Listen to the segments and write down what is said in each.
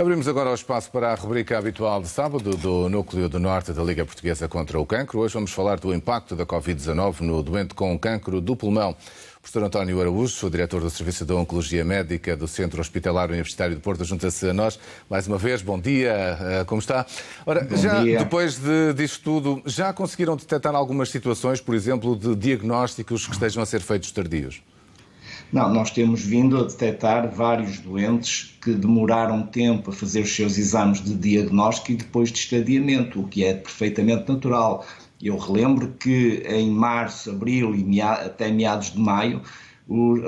Abrimos agora o espaço para a rubrica habitual de sábado do Núcleo do Norte da Liga Portuguesa contra o Cancro. Hoje vamos falar do impacto da Covid-19 no doente com cancro do pulmão. O professor António Araújo, diretor do Serviço de Oncologia Médica do Centro Hospitalar Universitário de Porto, junta-se a nós mais uma vez. Bom dia, como está? Ora, depois disto tudo, já conseguiram detectar algumas situações, por exemplo, de diagnósticos que estejam a ser feitos tardios? Não, nós temos vindo a detectar vários doentes que demoraram tempo a fazer os seus exames de diagnóstico e depois de estadiamento, o que é perfeitamente natural. Eu relembro que em março, abril e até meados de maio,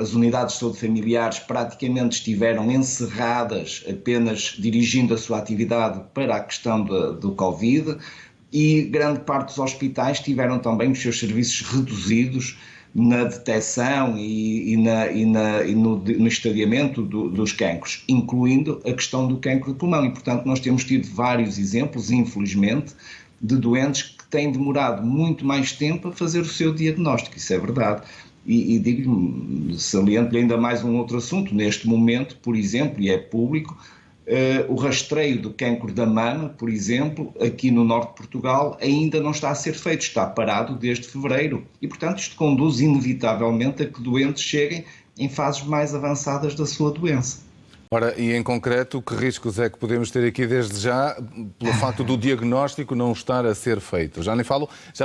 as unidades de saúde familiares praticamente estiveram encerradas, apenas dirigindo a sua atividade para a questão do Covid, e grande parte dos hospitais tiveram também os seus serviços reduzidos na detecção e no estadiamento dos cancros, incluindo a questão do cancro de pulmão. E, portanto, nós temos tido vários exemplos, infelizmente, de doentes que têm demorado muito mais tempo a fazer o seu diagnóstico. Isso é verdade. E digo-lhe, saliento-lhe ainda mais um outro assunto. Neste momento, por exemplo, e é público, o rastreio do cancro da mama, por exemplo, aqui no norte de Portugal, ainda não está a ser feito, está parado desde fevereiro. E, portanto, isto conduz inevitavelmente a que doentes cheguem em fases mais avançadas da sua doença. Ora, e em concreto, que riscos é que podemos ter aqui desde já pelo facto do diagnóstico não estar a ser feito? Já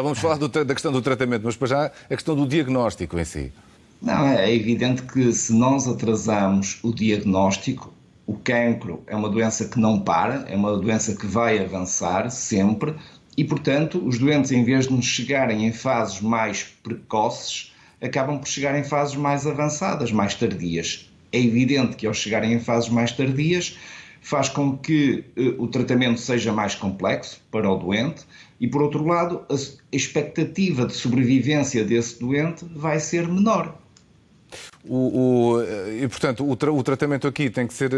vamos falar da questão do tratamento, mas para já a questão do diagnóstico em si. Não, é evidente que se nós atrasamos o diagnóstico, o cancro é uma doença que não para, é uma doença que vai avançar sempre e, portanto, os doentes, em vez de nos chegarem em fases mais precoces, acabam por chegar em fases mais avançadas, mais tardias. É evidente que, ao chegarem em fases mais tardias, faz com que o tratamento seja mais complexo para o doente e, por outro lado, a expectativa de sobrevivência desse doente vai ser menor. E, portanto, o tratamento aqui tem que ser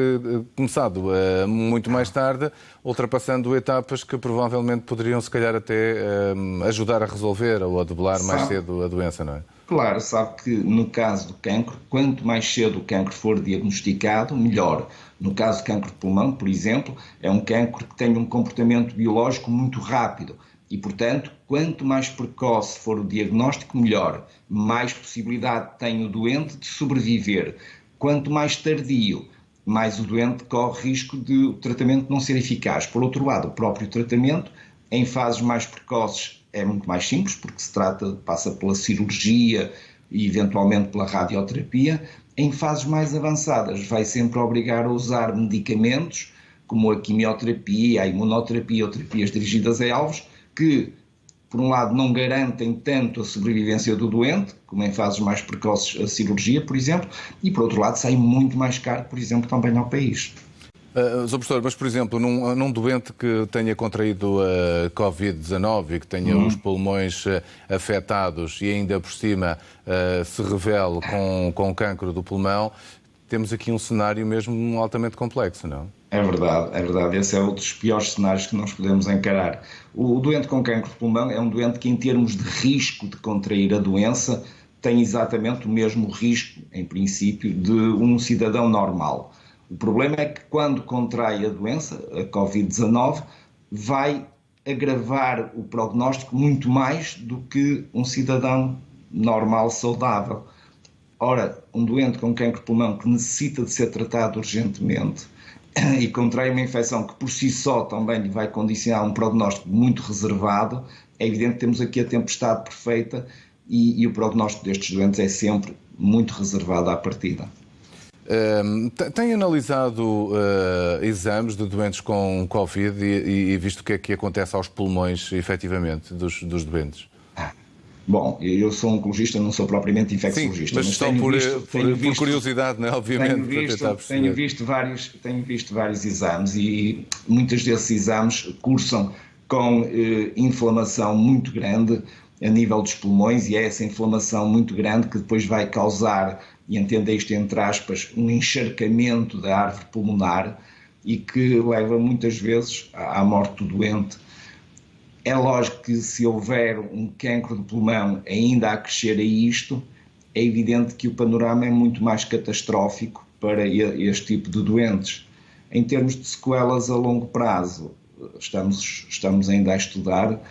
começado muito mais tarde, ultrapassando etapas que provavelmente poderiam, se calhar, até ajudar a resolver ou a debelar mais cedo a doença, não é? Claro, sabe que no caso do cancro, quanto mais cedo o cancro for diagnosticado, melhor. No caso do cancro de pulmão, por exemplo, é um cancro que tem um comportamento biológico muito rápido. E, portanto, quanto mais precoce for o diagnóstico, melhor. Mais possibilidade tem o doente de sobreviver. Quanto mais tardio, mais o doente corre risco de o tratamento não ser eficaz. Por outro lado, o próprio tratamento, em fases mais precoces, é muito mais simples, porque passa pela cirurgia e, eventualmente, pela radioterapia. Em fases mais avançadas, vai sempre obrigar a usar medicamentos, como a quimioterapia, a imunoterapia ou terapias dirigidas a alvos, que, por um lado, não garantem tanto a sobrevivência do doente, como em fases mais precoces a cirurgia, por exemplo, e, por outro lado, sai muito mais caro, por exemplo, também ao país. Sr. Professor, mas, por exemplo, num doente que tenha contraído a Covid-19 e que tenha os pulmões afetados e ainda por cima se revele com cancro do pulmão, temos aqui um cenário mesmo altamente complexo, não? É verdade. Esse é um dos piores cenários que nós podemos encarar. O doente com cancro de pulmão é um doente que, em termos de risco de contrair a doença, tem exatamente o mesmo risco, em princípio, de um cidadão normal. O problema é que, quando contrai a doença, a Covid-19, vai agravar o prognóstico muito mais do que um cidadão normal, saudável. Ora, um doente com cancro de pulmão que necessita de ser tratado urgentemente e contrai uma infecção que por si só também lhe vai condicionar um prognóstico muito reservado, é evidente que temos aqui a tempestade perfeita e o prognóstico destes doentes é sempre muito reservado à partida. Tem analisado exames de doentes com Covid e visto o que é que acontece aos pulmões, efetivamente, dos doentes? Bom, eu sou oncologista, não sou propriamente infecciologista. Sim, mas só por curiosidade, não é? Obviamente, tenho visto vários exames e muitos desses exames cursam com inflamação muito grande a nível dos pulmões e é essa inflamação muito grande que depois vai causar, e entenda isto entre aspas, um encharcamento da árvore pulmonar e que leva muitas vezes à morte do doente. É lógico que se houver um cancro de pulmão ainda a crescer a isto, é evidente que o panorama é muito mais catastrófico para este tipo de doentes. Em termos de sequelas a longo prazo, estamos ainda a estudar.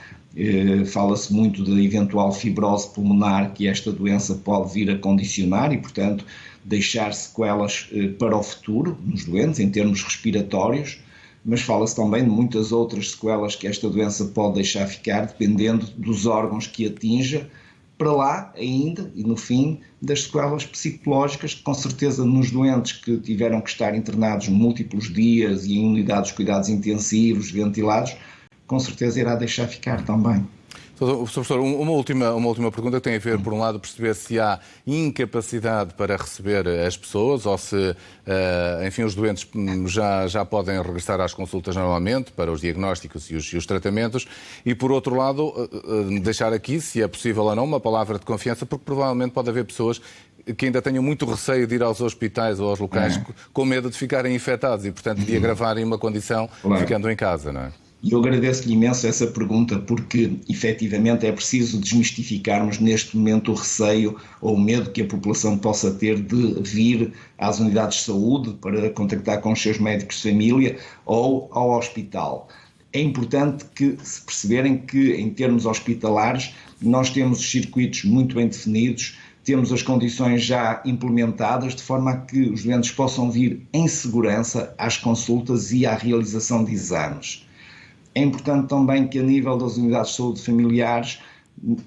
Fala-se muito da eventual fibrose pulmonar que esta doença pode vir a condicionar e, portanto, deixar sequelas para o futuro nos doentes, em termos respiratórios, mas fala-se também de muitas outras sequelas que esta doença pode deixar ficar, dependendo dos órgãos que atinja, para lá ainda, e no fim, das sequelas psicológicas, que com certeza nos doentes que tiveram que estar internados múltiplos dias e em unidades de cuidados intensivos, ventilados, com certeza irá deixar ficar também. Professor, uma última pergunta que tem a ver, por um lado, perceber se há incapacidade para receber as pessoas ou se, enfim, os doentes já podem regressar às consultas normalmente para os diagnósticos e os tratamentos e, por outro lado, deixar aqui, se é possível ou não, uma palavra de confiança, porque provavelmente pode haver pessoas que ainda tenham muito receio de ir aos hospitais ou aos locais com medo de ficarem infectados e, portanto, de agravarem uma condição ficando em casa, não é? E eu agradeço-lhe imenso essa pergunta porque, efetivamente, é preciso desmistificarmos neste momento o receio ou o medo que a população possa ter de vir às unidades de saúde para contactar com os seus médicos de família ou ao hospital. É importante que se perceberem que, em termos hospitalares, nós temos os circuitos muito bem definidos, temos as condições já implementadas, de forma a que os doentes possam vir em segurança às consultas e à realização de exames. É importante também que, a nível das unidades de saúde familiares,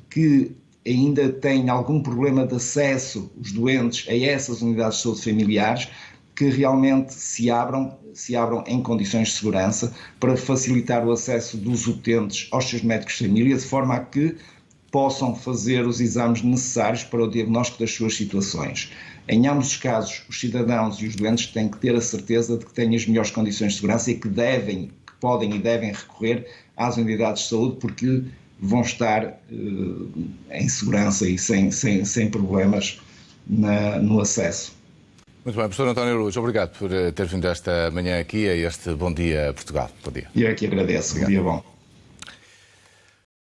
que ainda têm algum problema de acesso, os doentes, a essas unidades de saúde familiares, que realmente se abram em condições de segurança para facilitar o acesso dos utentes aos seus médicos de família, de forma a que possam fazer os exames necessários para o diagnóstico das suas situações. Em ambos os casos, os cidadãos e os doentes têm que ter a certeza de que têm as melhores condições de segurança e que podem e devem recorrer às unidades de saúde porque vão estar em segurança e sem problemas no acesso. Muito bem, professor António Araújo, obrigado por ter vindo esta manhã aqui a este Bom Dia Portugal. Bom dia. E eu é que agradeço. Obrigado. Um dia bom.